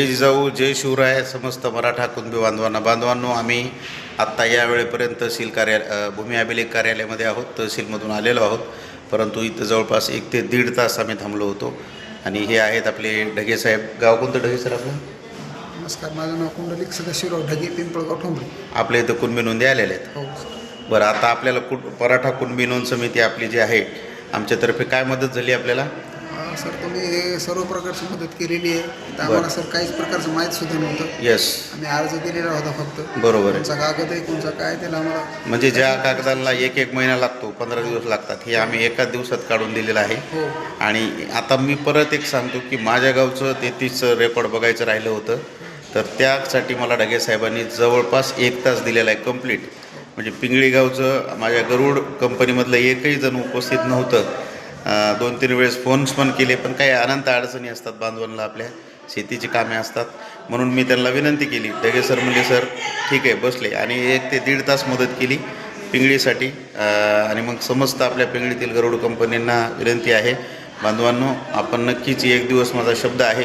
जय जिजाऊ जय शिवराय समस्त मराठा कुणबी बांधवांनो आम्ही आत्ता या वेळेपर्यंत भूमी अभिलेख कार्यालयामध्ये आहोत. तहसीलमधून आलेलो आहोत, परंतु इथं जवळपास 1 ते दीड तास आम्ही थांबलो होतो. आणि हे आहेत आपले ढगे साहेब. गाव कोणतं ढगे सर आपलं? नमस्कार, माझं नाव कुंडलिक सदाशिवराव ढगे, पिंपळगाव ठोंबरे. आपल्या इथं कुणबी नोंदी आलेल्या आहेत. हो बरं, आता आपल्याला मराठा कुणबी नोंद समिती आपली जी आहे आमच्यातर्फे काय मदत झाली आपल्याला? सर, तुम्ही सर्व प्रकारची मदत केलेली आहे. तर आम्हाला सर काहीच प्रकारचं माहीत सुद्धा नव्हतं. यस, आम्ही अर्ज दिलेला होता फक्त. बरोबर आहे. कोणचा कागद आहे, कोणचा काय, त्याला आम्हाला म्हणजे ज्या कागदाला एक महिना लागतो, 15 दिवस लागतात, हे आम्ही एकाच दिवसात काढून दिलेलं आहे. हो. आणि आता मी परत एक सांगतो की माझ्या गावचं 33 रेकॉर्ड बघायचं राहिलं होतं, तर त्यासाठी मला ढगे साहेबांनी जवळपास 1 तास दिलेला आहे कंप्लीट. म्हणजे पिंगळी गावचं माझ्या गरुड कंपनीमधलं एकही जण उपस्थित नव्हतं. 2-3 वेळेस फोन्स पण केले, पण काही अनंत अडचणी असतात बांधवांना, आपल्या शेतीची कामे असतात. म्हणून मी त्यांना विनंती केली. ढगे सर म्हणले सर ठीक आहे, बसले आणि 1 ते दीड तास मदत केली पिंगळीसाठी. आणि मग समस्त आपल्या पिंगळीतील गरुड कंपनींना विनंती आहे, बांधवांनो आपण नक्कीच एक दिवस, माझा शब्द आहे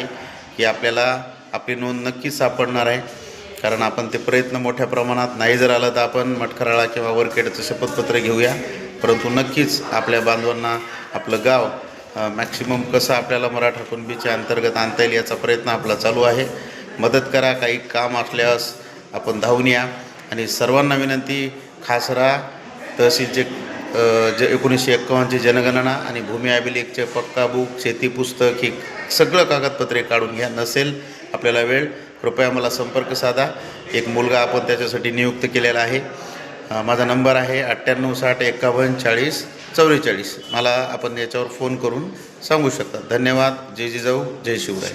की आपल्याला आपली नोंद नक्कीच सापडणार आहे. कारण आपण ते प्रयत्न मोठ्या प्रमाणात, नाही जर आलं तर आपण मटखराळा किंवा वरखेडचं शपथपत्र घेऊया, परंतु नक्कीच आपल्या बांधवांना आपलं गाव मॅक्सिमम कसं आपल्याला मराठा कुणबीच्या अंतर्गत आणता येईल याचा प्रयत्न आपला चालू आहे. मदत करा, काही काम असल्यास आपण धावून या. आणि सर्वांना विनंती, खासरा तहसीलचे 1951ची जनगणना आणि भूमी अभिलेखचे पक्का बुक, शेती पुस्तक, ही सगळं कागदपत्रे काढून घ्या. नसेल आपल्याला वेळ, कृपया मला संपर्क साधा. एक मुलगा आपण त्याच्यासाठी नियुक्त केलेला आहे. माझा नंबर आहे 9860514044. मला आपण याच्यावर फोन करून सांगू शकता. धन्यवाद. जय जिजाऊ जय शिवराय.